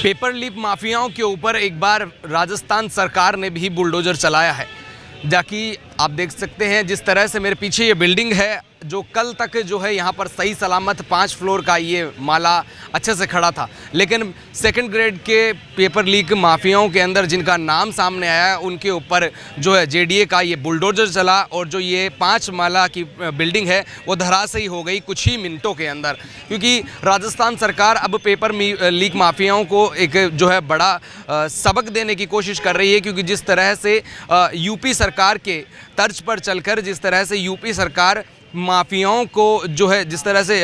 Paper leak माफियाओं के ऊपर एक बार राजस्थान सरकार ने भी बुलडोजर चलाया है। जाकि आप देख सकते हैं जिस तरह से मेरे पीछे ये बिल्डिंग है, जो कल तक जो है यहाँ पर सही सलामत 5 फ्लोर का ये माला अच्छे से खड़ा था, लेकिन सेकंड ग्रेड के पेपर लीक माफियाओं के अंदर जिनका नाम सामने आया, उनके ऊपर जो है जेडीए का ये बुलडोजर चला और जो ये 5 माला की बिल्डिंग है वो धराशायी हो गई कुछ ही मिनटों के अंदर। क्योंकि राजस्थान सरकार अब पेपर लीक माफियाओं को एक जो है बड़ा सबक देने की कोशिश कर रही है। क्योंकि जिस तरह से यूपी सरकार के तर्ज पर चलकर जिस तरह से यूपी सरकार माफियाओं को जो है जिस तरह से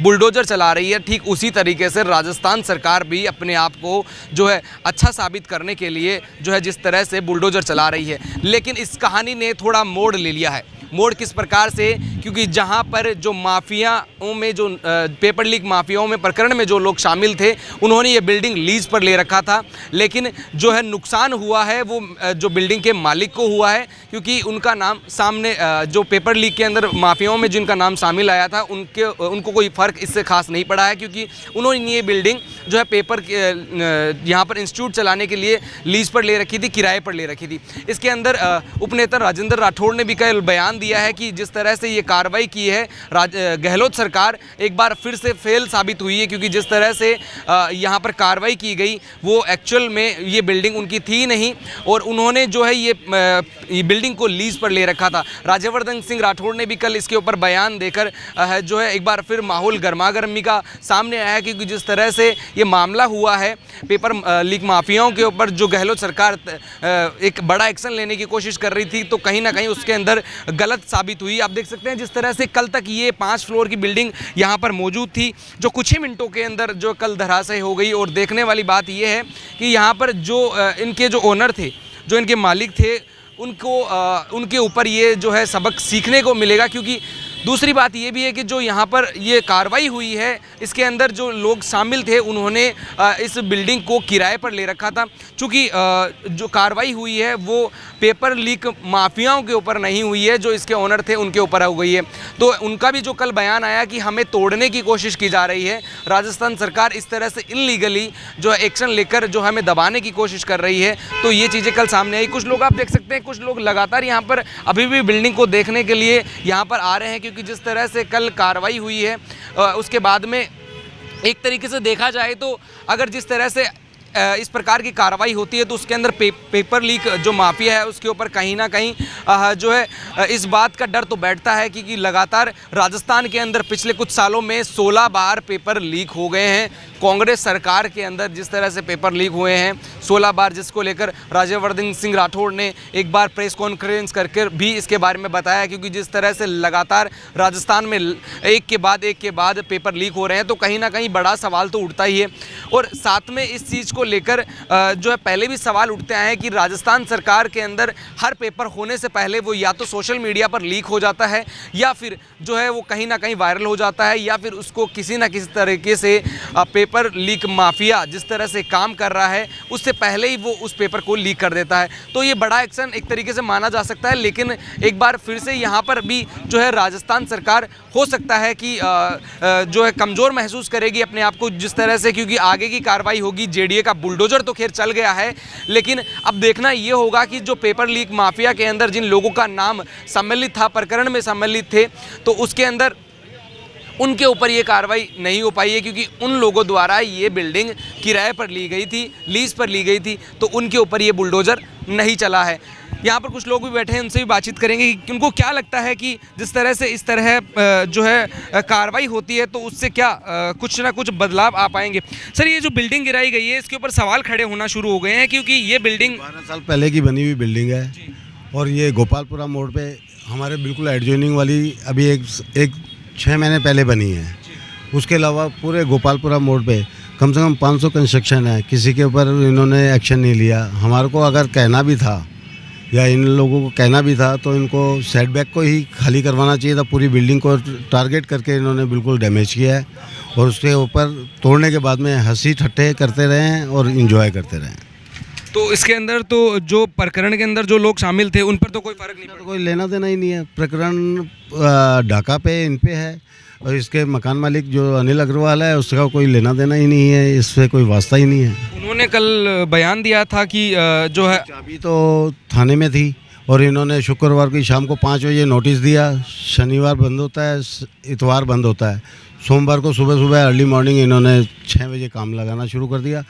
बुलडोजर चला रही है, ठीक उसी तरीके से राजस्थान सरकार भी अपने आप को जो है अच्छा साबित करने के लिए जो है जिस तरह से बुलडोजर चला रही है। लेकिन इस कहानी ने थोड़ा मोड़ ले लिया है। मोड़ किस प्रकार से? क्योंकि जहां पर जो माफियाओं में जो पेपर लीक माफियाओं में प्रकरण में जो लोग शामिल थे, उन्होंने ये बिल्डिंग लीज पर ले रखा था, लेकिन जो है नुकसान हुआ है वो जो बिल्डिंग के मालिक को हुआ है। क्योंकि उनका नाम सामने जो पेपर लीक के अंदर माफियाओं में जिनका नाम शामिल आया था, उनको कोई फ़र्क इससे खास नहीं पड़ा है। क्योंकि उन्होंने ये बिल्डिंग जो है पेपर यहाँ पर इंस्टीट्यूट चलाने के लिए लीज पर ले रखी थी, किराए पर ले रखी थी। इसके अंदर उपनेता राजेंद्र राठौड़ ने भी कल बयान दिया है कि जिस तरह से ये कार्रवाई की है गहलोत सरकार, एक बार फिर से फेल साबित हुई है। क्योंकि जिस तरह से यहाँ पर कार्रवाई की गई वो एक्चुअल में ये बिल्डिंग उनकी थी नहीं, और उन्होंने जो है ये बिल्डिंग को लीज पर ले रखा था। राज्यवर्धन सिंह राठौड़ ने भी कल इसके ऊपर बयान देकर जो है एक बार फिर माहौल गर्मागर्मी का सामने आया। क्योंकि जिस तरह से ये मामला हुआ है पेपर लीक माफियाओं के ऊपर, जो गहलोत सरकार एक बड़ा एक्शन लेने की कोशिश कर रही थी, तो कहीं ना कहीं उसके अंदर गलत साबित हुई। आप देख सकते हैं जिस तरह से कल तक ये 5 फ्लोर की बिल्डिंग यहाँ पर मौजूद थी, जो कुछ ही मिनटों के अंदर जो कल धराशायी हो गई। और देखने वाली बात ये है कि यहाँ पर जो इनके जो ओनर थे, जो इनके मालिक थे, उनके ऊपर ये जो है सबक सीखने को मिलेगा। क्योंकि दूसरी बात ये भी है कि जो यहाँ पर ये कार्रवाई हुई है, इसके अंदर जो लोग शामिल थे उन्होंने इस बिल्डिंग को किराए पर ले रखा था। चूँकि जो कार्रवाई हुई है वो पेपर लीक माफियाओं के ऊपर नहीं हुई है, जो इसके ओनर थे उनके ऊपर हो गई है। तो उनका भी जो कल बयान आया कि हमें तोड़ने की कोशिश की जा रही है, राजस्थान सरकार इस तरह से इनलीगली जो है एक्शन लेकर जो हमें दबाने की कोशिश कर रही है, तो ये चीज़ें कल सामने आई। कुछ लोग आप देख सकते हैं, कुछ लोग लगातार यहाँ पर अभी भी बिल्डिंग को देखने के लिए यहाँ पर आ रहे हैं। क्योंकि जिस तरह से कल कार्रवाई हुई है उसके बाद में एक तरीके से देखा जाए तो अगर जिस तरह से इस प्रकार की कार्रवाई होती है, तो उसके अंदर पेपर लीक जो माफिया है उसके ऊपर कहीं ना कहीं जो है इस बात का डर तो बैठता है कि लगातार राजस्थान के अंदर पिछले कुछ सालों में 16 बार पेपर लीक हो गए हैं। कांग्रेस सरकार के अंदर जिस तरह से पेपर लीक हुए हैं 16 बार, जिसको लेकर राज्यवर्धन सिंह राठौड़ ने एक बार प्रेस कॉन्फ्रेंस करके भी इसके बारे में बताया। क्योंकि जिस तरह से लगातार राजस्थान में एक के बाद पेपर लीक हो रहे हैं, तो कहीं ना कहीं बड़ा सवाल तो उठता ही है। और साथ में इस चीज़ को लेकर जो है पहले भी सवाल उठते आए हैं कि राजस्थान सरकार के अंदर हर पेपर होने से पहले वो या तो सोशल मीडिया पर लीक हो जाता है, या फिर जो है वो कहीं ना कहीं वायरल हो जाता है, या फिर उसको किसी ना किसी तरीके से पेपर लीक माफिया जिस तरह से काम कर रहा है उससे पहले ही वो उस पेपर को लीक कर देता है। तो ये बड़ा एक्शन एक तरीके से माना जा सकता है। लेकिन एक बार फिर से यहाँ पर भी जो है राजस्थान सरकार हो सकता है कि जो है कमज़ोर महसूस करेगी अपने आप को जिस तरह से। क्योंकि आगे की कार्रवाई होगी, जेडीए का बुलडोजर तो खैर चल गया है, लेकिन अब देखना ये होगा कि जो पेपर लीक माफिया के अंदर जिन लोगों का नाम सम्मिलित था, प्रकरण में सम्मिलित थे, तो उसके अंदर उनके ऊपर ये कार्रवाई नहीं हो पाई है। क्योंकि उन लोगों द्वारा ये बिल्डिंग किराए पर ली गई थी, लीज पर ली गई थी, तो उनके ऊपर ये बुलडोजर नहीं चला है। यहाँ पर कुछ लोग भी बैठे हैं, उनसे भी बातचीत करेंगे कि उनको क्या लगता है कि जिस तरह से इस तरह जो है कार्रवाई होती है, तो उससे क्या कुछ ना कुछ बदलाव आ पाएंगे। सर, ये जो बिल्डिंग गिराई गई है इसके ऊपर सवाल खड़े होना शुरू हो गए हैं। क्योंकि ये बिल्डिंग 12 साल पहले की बनी हुई बिल्डिंग है, और ये गोपालपुरा मोड़ पे हमारे बिल्कुल एडजॉइनिंग वाली अभी एक 6 महीने पहले बनी है। उसके अलावा पूरे गोपालपुरा मोड़ पे कम से कम 500 कंस्ट्रक्शन है, किसी के ऊपर इन्होंने एक्शन नहीं लिया। हमारे को अगर कहना भी था या इन लोगों को कहना भी था, तो इनको सेटबैक को ही खाली करवाना चाहिए था। पूरी बिल्डिंग को टारगेट करके इन्होंने बिल्कुल डैमेज किया है, और उसके ऊपर तोड़ने के बाद में हंसी ठट्ठे करते रहे हैं और इन्जॉय करते रहे हैं। तो इसके अंदर तो जो प्रकरण के अंदर जो लोग शामिल थे उन पर तो कोई फर्क नहीं तो पड़ा। कोई लेना देना ही नहीं है। प्रकरण ढाका पे इन पे है और इसके मकान मालिक जो अनिल अग्रवाल है उसका कोई लेना देना ही नहीं है, इससे कोई वास्ता ही नहीं है। उन्होंने कल बयान दिया था कि जो है चाबी तो थाने में थी और इन्होंने शुक्रवार की शाम को 5 बजे नोटिस दिया। शनिवार बंद होता है, इतवार बंद होता है। सोमवार को सुबह सुबह अर्ली मॉर्निंग इन्होंने 6 बजे काम लगाना शुरू कर दिया।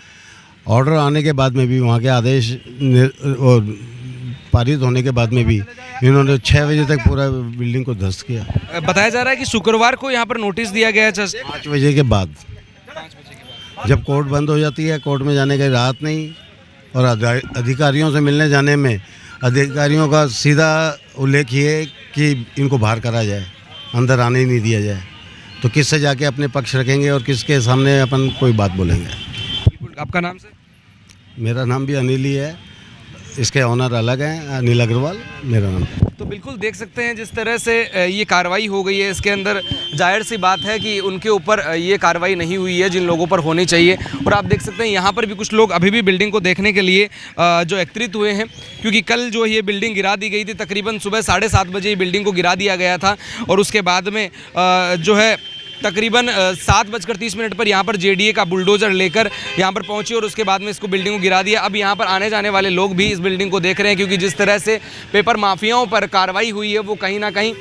ऑर्डर आने के बाद में भी, वहाँ के आदेश और पारित होने के बाद में भी इन्होंने 6 बजे तक पूरा बिल्डिंग को ध्वस्त किया। बताया जा रहा है कि शुक्रवार को यहाँ पर नोटिस दिया गया है जस्ट 5 बजे के बाद, जब कोर्ट बंद हो जाती है, कोर्ट में जाने की राहत नहीं और अधिकारियों से मिलने जाने में अधिकारियों का सीधा उल्लेख ये कि इनको बाहर करा जाए, अंदर आने ही नहीं दिया जाए। तो किससे जाके अपने पक्ष रखेंगे और किसके सामने अपन कोई बात बोलेंगे। बिल्कुल। आपका नाम सर? मेरा नाम भी अनिल ही है, इसके ऑनर अलग हैं, अनिल अग्रवाल मेरा नाम। तो बिल्कुल देख सकते हैं जिस तरह से ये कार्रवाई हो गई है, इसके अंदर जाहिर सी बात है कि उनके ऊपर ये कार्रवाई नहीं हुई है जिन लोगों पर होनी चाहिए। और आप देख सकते हैं यहाँ पर भी कुछ लोग अभी भी बिल्डिंग को देखने के लिए जो एकत्रित हुए हैं, क्योंकि कल जो ये बिल्डिंग गिरा दी गई थी, तकरीबन सुबह 7:30 बजे ये बिल्डिंग को गिरा दिया गया था और उसके बाद में जो है तकरीबन 7:30 पर यहाँ पर जेडीए का बुलडोज़र लेकर यहाँ पर पहुँची और उसके बाद में इसको बिल्डिंग को गिरा दिया। अब यहाँ पर आने जाने वाले लोग भी इस बिल्डिंग को देख रहे हैं, क्योंकि जिस तरह से पेपर माफियाओं पर कार्रवाई हुई है वो कहीं ना कहीं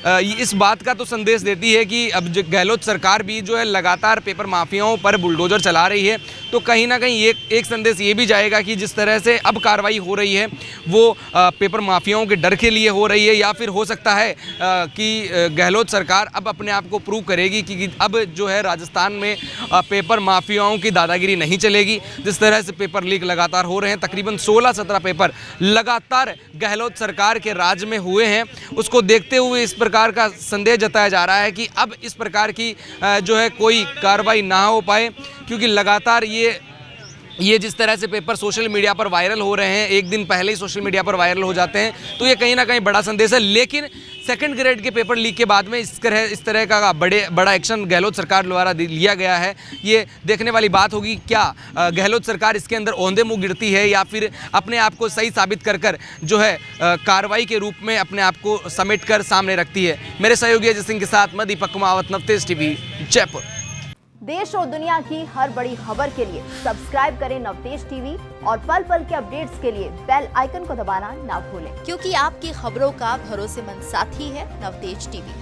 इस बात का तो संदेश देती है कि अब जो गहलोत सरकार भी जो है लगातार पेपर माफियाओं पर बुलडोज़र चला रही है। तो कहीं ना कहीं एक संदेश ये भी जाएगा कि जिस तरह से अब कार्रवाई हो रही है वो पेपर माफियाओं के डर के लिए हो रही है, या फिर हो सकता है कि गहलोत सरकार अब अपने आप को प्रूव करेगी कि अब जो है राजस्थान में पेपर माफियाओं की दादागिरी नहीं चलेगी। जिस तरह से पेपर लीक लगातार हो रहे हैं, तकरीबन 16-17 पेपर लगातार गहलोत सरकार के राज में हुए हैं, उसको देखते हुए इस प्रकार का संदेश जताया जा रहा है कि अब इस प्रकार की जो है कोई कार्रवाई ना हो पाए, क्योंकि लगातार ये जिस तरह से पेपर सोशल मीडिया पर वायरल हो रहे हैं, एक दिन पहले ही सोशल मीडिया पर वायरल हो जाते हैं, तो ये कहीं ना कहीं बड़ा संदेश है। लेकिन सेकंड ग्रेड के पेपर लीक के बाद में इस तरह का बड़ा एक्शन गहलोत सरकार द्वारा लिया गया है। ये देखने वाली बात होगी क्या गहलोत सरकार इसके अंदर औंधे मुँह गिरती है या फिर अपने आप को सही साबित कर जो है कार्रवाई के रूप में अपने आप को समेट कर सामने रखती है। मेरे सहयोगी अजय सिंह के साथ मैं दीपक कुमावत, नवतेज टीवी, जयपुर। देश और दुनिया की हर बड़ी खबर के लिए सब्सक्राइब करें नवतेज टीवी और पल पल के अपडेट्स के लिए बेल आइकन को दबाना ना भूलें, क्योंकि आपकी खबरों का भरोसेमंद साथी है नवतेज टीवी।